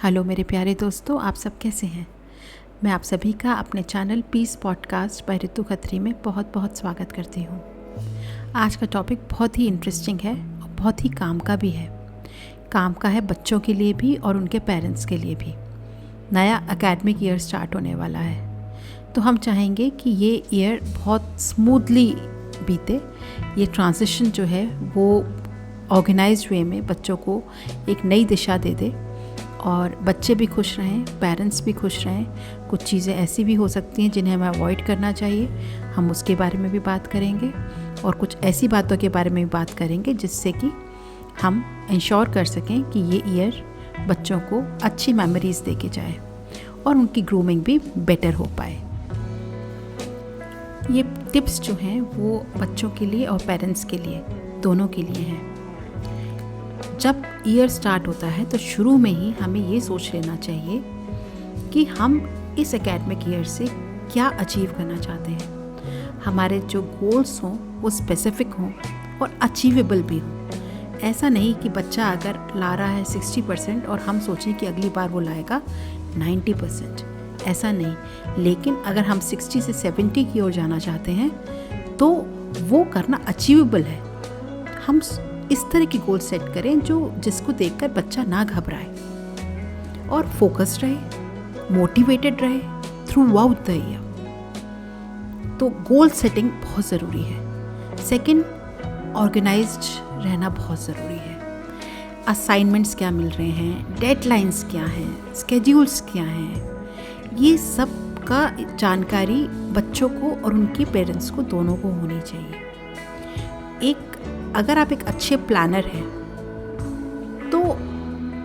Hello मेरे प्यारे दोस्तों, आप सब कैसे हैं। मैं आप सभी का अपने चैनल पीस पॉडकास्ट बाय ऋतु खत्री में बहुत बहुत स्वागत करती हूँ। आज का टॉपिक बहुत ही इंटरेस्टिंग है और बहुत ही काम का भी है। काम का है बच्चों के लिए भी और उनके पेरेंट्स के लिए भी। नया एकेडमिक ईयर स्टार्ट होने वाला है, तो हम चाहेंगे कि ये ईयर बहुत स्मूथली बीते। ये ट्रांजिशन जो है वो ऑर्गेनाइज्ड वे में बच्चों को एक नई दिशा दे दे और बच्चे भी खुश रहें, पेरेंट्स भी खुश रहें। कुछ चीज़ें ऐसी भी हो सकती हैं जिन्हें हमें अवॉइड करना चाहिए, हम उसके बारे में भी बात करेंगे। और कुछ ऐसी बातों के बारे में भी बात करेंगे जिससे कि हम इंश्योर कर सकें कि ये ईयर बच्चों को अच्छी मेमोरीज़ दे के जाए और उनकी ग्रूमिंग भी बेटर हो पाए। ये टिप्स जो हैं वो बच्चों के लिए और पेरेंट्स के लिए, दोनों के लिए हैं। जब ईयर स्टार्ट होता है तो शुरू में ही हमें ये सोच लेना चाहिए कि हम इस एकेडमिक ईयर से क्या अचीव करना चाहते हैं। हमारे जो गोल्स हों वो स्पेसिफिक हों और अचीवेबल भी हों। ऐसा नहीं कि बच्चा अगर ला रहा है 60% और हम सोचें कि अगली बार वो लाएगा 90%, ऐसा नहीं। लेकिन अगर हम 60 से 70 की ओर जाना चाहते हैं तो वो करना अचीवेबल है। हम इस तरह की गोल सेट करें जिसको देखकर बच्चा ना घबराए और फोकस्ड रहे, मोटिवेटेड रहे थ्रू आउट द ईयर। तो गोल सेटिंग बहुत ज़रूरी है। सेकंड, ऑर्गेनाइज्ड रहना बहुत ज़रूरी है। असाइनमेंट्स क्या मिल रहे हैं, डेडलाइंस क्या हैं, स्केड्यूल्स क्या हैं, ये सब का जानकारी बच्चों को और उनके पेरेंट्स को दोनों को होनी चाहिए। अगर आप एक अच्छे प्लानर हैं तो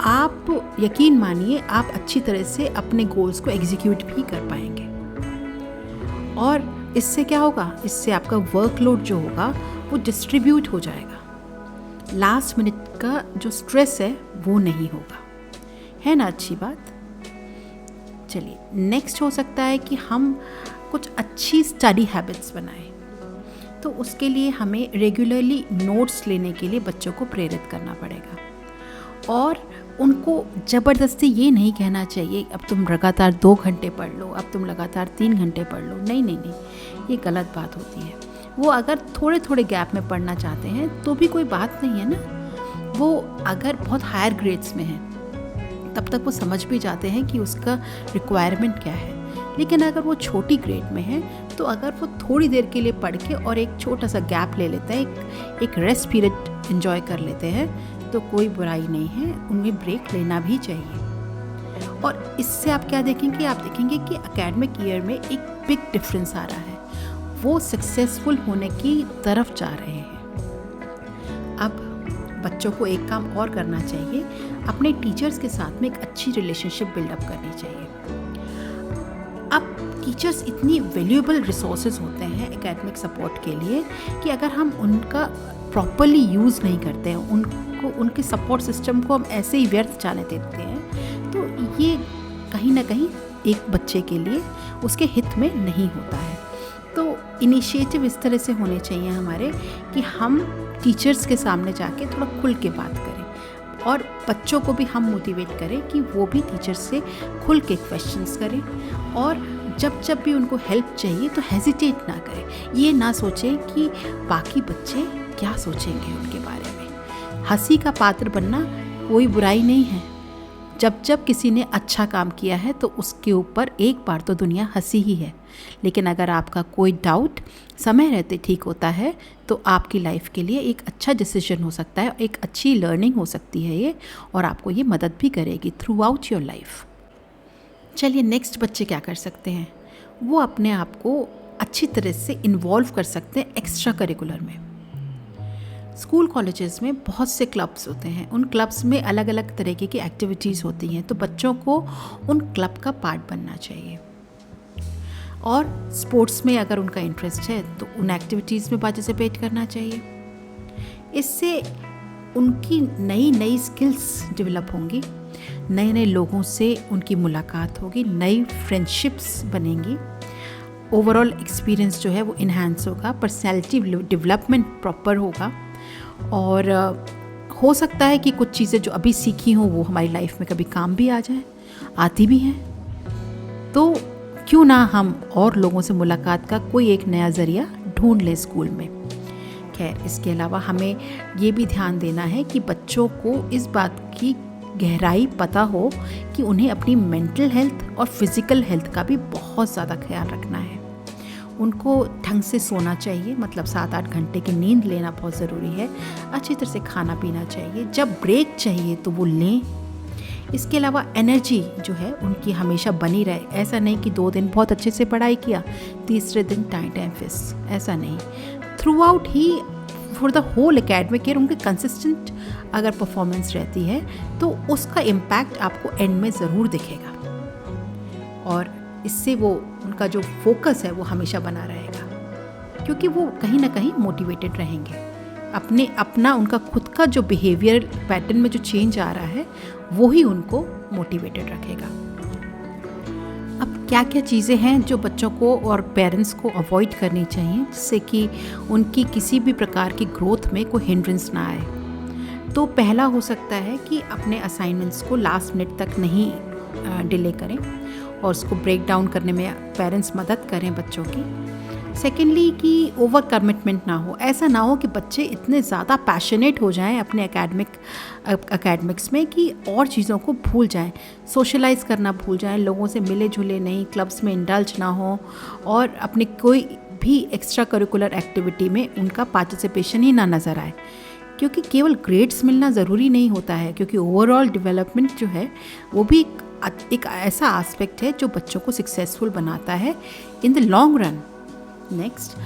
आप यकीन मानिए आप अच्छी तरह से अपने गोल्स को एग्जीक्यूट भी कर पाएंगे। और इससे क्या होगा, इससे आपका वर्कलोड जो होगा वो डिस्ट्रीब्यूट हो जाएगा। लास्ट मिनट का जो स्ट्रेस है वो नहीं होगा, है ना। अच्छी बात। चलिए, नेक्स्ट हो सकता है कि हम कुछ अच्छी स्टडी हैबिट्स बनाएं। तो उसके लिए हमें रेगुलरली नोट्स लेने के लिए बच्चों को प्रेरित करना पड़ेगा और उनको ज़बरदस्ती ये नहीं कहना चाहिए अब तुम लगातार 2 घंटे पढ़ लो, अब तुम लगातार 3 घंटे पढ़ लो। नहीं नहीं नहीं, ये गलत बात होती है। वो अगर थोड़े थोड़े गैप में पढ़ना चाहते हैं तो भी कोई बात नहीं है ना। वो अगर बहुत हायर ग्रेड्स में हैं तब तक वो समझ भी जाते हैं कि उसका रिक्वायरमेंट क्या है। लेकिन अगर वो छोटी ग्रेड में है तो अगर वो थोड़ी देर के लिए पढ़ के और एक छोटा सा गैप ले लेते हैं, एक रेस्ट पीरियड एंजॉय कर लेते हैं, तो कोई बुराई नहीं है, उन्हें ब्रेक लेना भी चाहिए। और इससे आप क्या देखेंगे, आप देखेंगे कि एकेडमिक ईयर में एक बिग डिफरेंस आ रहा है। वो सक्सेसफुल होने की तरफ जा रहे हैं। अब बच्चों को एक काम और करना चाहिए, अपने टीचर्स के साथ में एक अच्छी रिलेशनशिप बिल्डअप करनी चाहिए। अब टीचर्स इतनी वैल्यूएबल रिसोर्सेज होते हैं एकेडमिक सपोर्ट के लिए कि अगर हम उनका प्रॉपरली यूज़ नहीं करते हैं, उनके सपोर्ट सिस्टम को हम ऐसे ही व्यर्थ जाने देते हैं, तो ये कहीं ना कहीं एक बच्चे के लिए उसके हित में नहीं होता है। तो इनिशिएटिव इस तरह से होने चाहिए हमारे कि हम टीचर्स के सामने जाके थोड़ा खुल के बात करें और बच्चों को भी हम मोटिवेट करें कि वो भी टीचर से खुल के क्वेश्चंस करें। और जब भी उनको हेल्प चाहिए तो हेजिटेट ना करें। ये ना सोचें कि बाकी बच्चे क्या सोचेंगे उनके बारे में। हंसी का पात्र बनना कोई बुराई नहीं है। जब किसी ने अच्छा काम किया है तो उसके ऊपर एक बार तो दुनिया हंसी ही है। लेकिन अगर आपका कोई डाउट समय रहते ठीक होता है तो आपकी लाइफ के लिए एक अच्छा डिसीजन हो सकता है, एक अच्छी लर्निंग हो सकती है ये, और आपको ये मदद भी करेगी थ्रू आउट योर लाइफ। चलिए, नेक्स्ट बच्चे क्या कर सकते हैं, वो अपने आप को अच्छी तरह से इन्वॉल्व कर सकते हैं एक्स्ट्रा करिकुलर में। स्कूल कॉलेजेस में बहुत से क्लब्स होते हैं, उन क्लब्स में अलग अलग तरीके की एक्टिविटीज़ होती हैं, तो बच्चों को उन क्लब का पार्ट बनना चाहिए। और स्पोर्ट्स में अगर उनका इंटरेस्ट है तो उन एक्टिविटीज़ में पार्टिसिपेट करना चाहिए। इससे उनकी नई नई स्किल्स डेवलप होंगी, नए नए लोगों से उनकी मुलाकात होगी, नई फ्रेंडशिप्स बनेंगी, ओवरऑल एक्सपीरियंस जो है वो इन्हांस होगा, पर्सनैलिटी डेवलपमेंट प्रॉपर होगा। और हो सकता है कि कुछ चीज़ें जो अभी सीखी हों वो हमारी लाइफ में कभी काम भी आ जाए। आती भी हैं, तो क्यों ना हम और लोगों से मुलाकात का कोई एक नया ज़रिया ढूंढ लें स्कूल में। खैर, इसके अलावा हमें ये भी ध्यान देना है कि बच्चों को इस बात की गहराई पता हो कि उन्हें अपनी मेंटल हेल्थ और फिज़िकल हेल्थ का भी बहुत ज़्यादा ख्याल रखना है। उनको ढंग से सोना चाहिए, मतलब 7-8 घंटे की नींद लेना बहुत ज़रूरी है। अच्छी तरह से खाना पीना चाहिए, जब ब्रेक चाहिए तो वो लें। इसके अलावा एनर्जी जो है उनकी हमेशा बनी रहे। ऐसा नहीं कि 2 दिन बहुत अच्छे से पढ़ाई किया, तीसरे दिन टाइम फिस, ऐसा नहीं। थ्रू आउट ही for the whole academic year उनकी कंसिस्टेंट अगर परफॉर्मेंस रहती है तो उसका इम्पैक्ट आपको एंड में ज़रूर दिखेगा, और इससे वो उनका जो फोकस है वो हमेशा बना रहेगा, क्योंकि वो कहीं ना कहीं मोटिवेटेड रहेंगे। अपना उनका खुद का जो बिहेवियर पैटर्न में जो चेंज आ रहा है वो ही उनको मोटिवेटेड रखेगा। अब क्या क्या चीज़ें हैं जो बच्चों को और पेरेंट्स को अवॉइड करनी चाहिए जिससे कि उनकी किसी भी प्रकार की ग्रोथ में कोई हिंड्रेंस ना आए। तो पहला हो सकता है कि अपने असाइनमेंट्स को लास्ट मिनट तक नहीं डिले करें और उसको ब्रेक डाउन करने में पेरेंट्स मदद करें बच्चों की। सेकेंडली कि ओवर कमिटमेंट ना हो। ऐसा ना हो कि बच्चे इतने ज़्यादा पैशनेट हो जाएं अपने एकेडमिक्स में कि और चीज़ों को भूल जाएं, सोशलाइज़ करना भूल जाएं, लोगों से मिले जुले नहीं, क्लब्स में इंडल्ज ना हो और अपनी कोई भी एक्स्ट्रा करिकुलर एक्टिविटी में उनका पार्टिसिपेशन ही ना नज़र आए। क्योंकि केवल ग्रेड्स मिलना ज़रूरी नहीं होता है, क्योंकि ओवरऑल डेवलपमेंट जो है वो भी एक ऐसा एस्पेक्ट है जो बच्चों को सक्सेसफुल बनाता है in the long run. Next,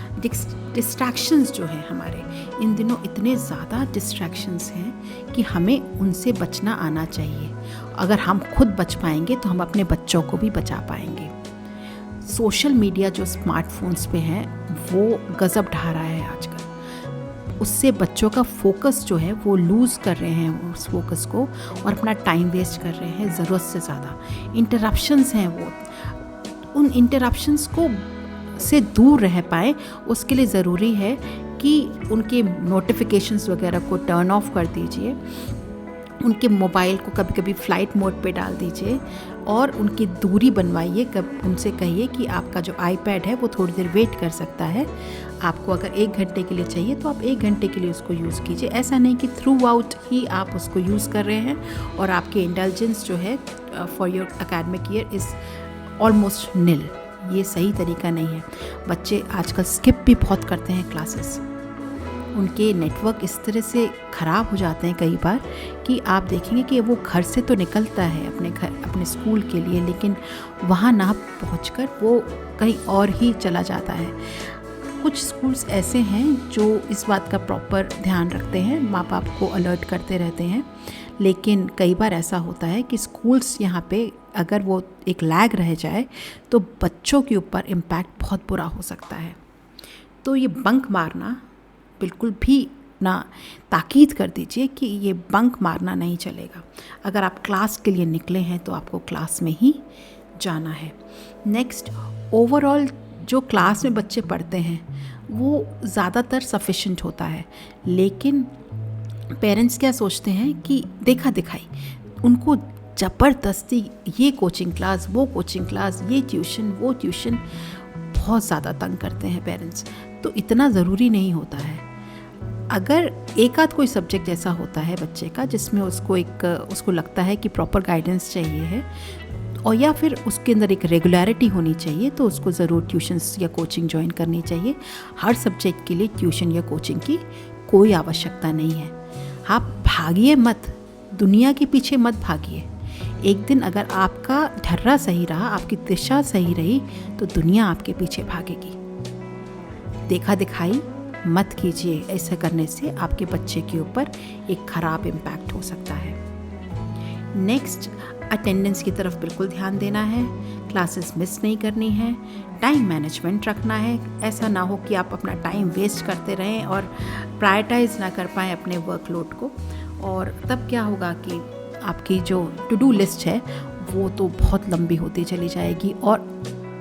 distractions जो हैं हमारे इन दिनों इतने ज़्यादा डिस्ट्रैक्शंस हैं कि हमें उनसे बचना आना चाहिए। अगर हम खुद बच पाएंगे तो हम अपने बच्चों को भी बचा पाएंगे। सोशल मीडिया जो स्मार्टफोन्स पे है वो गज़ब ढा रहा है आजकल, उससे बच्चों का फोकस जो है वो लूज़ कर रहे हैं उस फोकस को और अपना टाइम वेस्ट कर रहे हैं ज़रूरत से ज़्यादा। इंटरप्शंस हैं वो, उन इंटरप्शंस को से दूर रह पाए उसके लिए ज़रूरी है कि उनके नोटिफिकेशंस वगैरह को टर्न ऑफ कर दीजिए, उनके मोबाइल को कभी कभी फ़्लाइट मोड पे डाल दीजिए और उनकी दूरी बनवाइए। कब उनसे कहिए कि आपका जो आईपैड है वो थोड़ी देर वेट कर सकता है, आपको अगर 1 घंटे के लिए चाहिए तो आप 1 घंटे के लिए उसको यूज़ कीजिए। ऐसा नहीं कि थ्रू आउट ही आप उसको यूज़ कर रहे हैं और आपके इंटेलिजेंस जो है for your academic year is almost nil. ये सही तरीका नहीं है। बच्चे आजकल स्किप भी बहुत करते हैं क्लासेस, उनके नेटवर्क इस तरह से ख़राब हो जाते हैं कई बार कि आप देखेंगे कि वो घर से तो निकलता है अपने स्कूल के लिए, लेकिन वहाँ ना पहुंचकर वो कहीं और ही चला जाता है। कुछ स्कूल्स ऐसे हैं जो इस बात का प्रॉपर ध्यान रखते हैं, माँ बाप को अलर्ट करते रहते हैं, लेकिन कई बार ऐसा होता है कि स्कूल्स यहाँ पे अगर वो एक लैग रह जाए तो बच्चों के ऊपर इम्पैक्ट बहुत बुरा हो सकता है। तो ये बंक मारना बिल्कुल भी ना, ताकीद कर दीजिए कि ये बंक मारना नहीं चलेगा। अगर आप क्लास के लिए निकले हैं तो आपको क्लास में ही जाना है। नेक्स्ट, ओवरऑल जो क्लास में बच्चे पढ़ते हैं वो ज़्यादातर सफिशिएंट होता है, लेकिन पेरेंट्स क्या सोचते हैं कि देखा दिखाई उनको ज़बरदस्ती ये कोचिंग क्लास, वो कोचिंग क्लास, ये ट्यूशन, वो ट्यूशन, बहुत ज़्यादा तंग करते हैं पेरेंट्स। तो इतना ज़रूरी नहीं होता है। अगर एक आध कोई सब्जेक्ट ऐसा होता है बच्चे का जिसमें उसको लगता है कि प्रॉपर गाइडेंस चाहिए है और या फिर उसके अंदर एक रेगुलरिटी होनी चाहिए, तो उसको ज़रूर ट्यूशन्स या कोचिंग ज्वाइन करनी चाहिए। हर सब्जेक्ट के लिए ट्यूशन या कोचिंग की कोई आवश्यकता नहीं है। आप भागिए मत, दुनिया के पीछे मत भागिए। एक दिन अगर आपका ढर्रा सही रहा, आपकी दिशा सही रही, तो दुनिया आपके पीछे भागेगी। देखा दिखाई मत कीजिए, ऐसा करने से आपके बच्चे के ऊपर एक ख़राब इम्पैक्ट हो सकता है। नेक्स्ट, अटेंडेंस की तरफ बिल्कुल ध्यान देना है, क्लासेस मिस नहीं करनी है, टाइम मैनेजमेंट रखना है। ऐसा ना हो कि आप अपना टाइम वेस्ट करते रहें और प्रायोरिटाइज ना कर पाएँ अपने वर्कलोड को, और तब क्या होगा कि आपकी जो टू डू लिस्ट है वो तो बहुत लंबी होती चली जाएगी और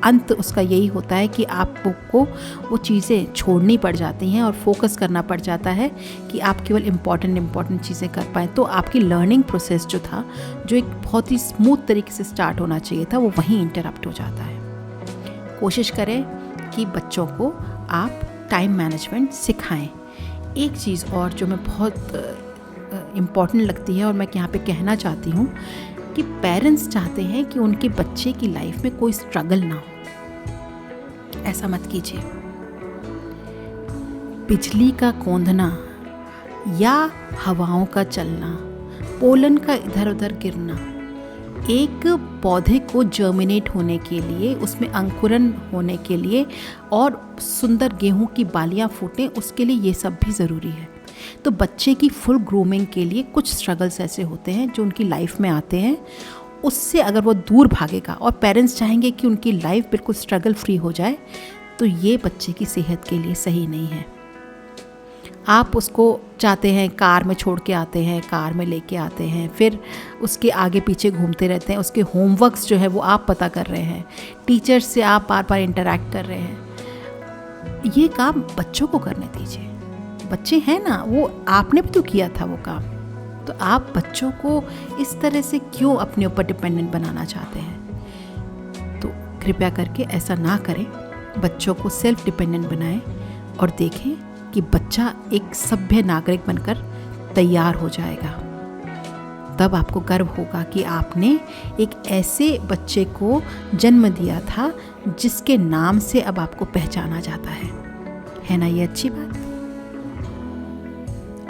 अंत उसका यही होता है कि आपको वो चीज़ें छोड़नी पड़ जाती हैं और फोकस करना पड़ जाता है कि आप केवल इम्पॉर्टेंट चीज़ें कर पाएँ। तो आपकी लर्निंग प्रोसेस जो था, जो एक बहुत ही स्मूथ तरीके से स्टार्ट होना चाहिए था, वो वहीं इंटरप्ट हो जाता है। कोशिश करें कि बच्चों को आप टाइम मैनेजमेंट सिखाएं। एक चीज़ और जो मैं बहुत इम्पॉर्टेंट लगती है और मैं यहाँ पे कहना चाहती हूँ कि पेरेंट्स चाहते हैं कि उनके बच्चे की लाइफ में कोई स्ट्रगल ना हो। ऐसा मत कीजिए। बिजली का कौंधना या हवाओं का चलना, पोलन का इधर उधर गिरना, एक पौधे को जर्मिनेट होने के लिए, उसमें अंकुरन होने के लिए और सुंदर गेहूं की बालियां फूटें, उसके लिए ये सब भी ज़रूरी है। तो बच्चे की फुल ग्रूमिंग के लिए कुछ स्ट्रगल्स ऐसे होते हैं जो उनकी लाइफ में आते हैं। उससे अगर वो दूर भागेगा और पेरेंट्स चाहेंगे कि उनकी लाइफ बिल्कुल स्ट्रगल फ्री हो जाए, तो ये बच्चे की सेहत के लिए सही नहीं है। आप उसको चाहते हैं कार में छोड़ के आते हैं, कार में लेके आते हैं, फिर उसके आगे पीछे घूमते रहते हैं, उसके होमवर्क्स जो है वो आप पता कर रहे हैं, टीचर्स से आप बार बार इंटरेक्ट कर रहे हैं। ये काम बच्चों को करने दीजिए। बच्चे हैं ना, वो आपने भी तो किया था वो काम। तो आप बच्चों को इस तरह से क्यों अपने ऊपर डिपेंडेंट बनाना चाहते हैं? तो कृपया करके ऐसा ना करें। बच्चों को सेल्फ डिपेंडेंट बनाएं और देखें कि बच्चा एक सभ्य नागरिक बनकर तैयार हो जाएगा। तब आपको गर्व होगा कि आपने एक ऐसे बच्चे को जन्म दिया था जिसके नाम से अब आपको पहचाना जाता है ना? ये अच्छी बात।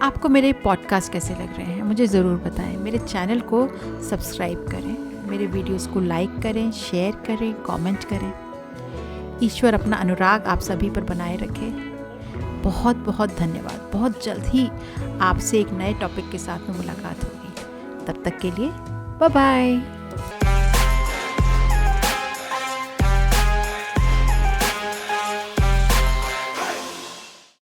आपको मेरे पॉडकास्ट कैसे लग रहे हैं मुझे ज़रूर बताएं। मेरे चैनल को सब्सक्राइब करें, मेरे वीडियोस को लाइक करें, शेयर करें, कमेंट करें। ईश्वर अपना अनुराग आप सभी पर बनाए रखे। बहुत बहुत धन्यवाद। बहुत जल्द ही आपसे एक नए टॉपिक के साथ में मुलाकात होगी। तब तक के लिए बाय बाय।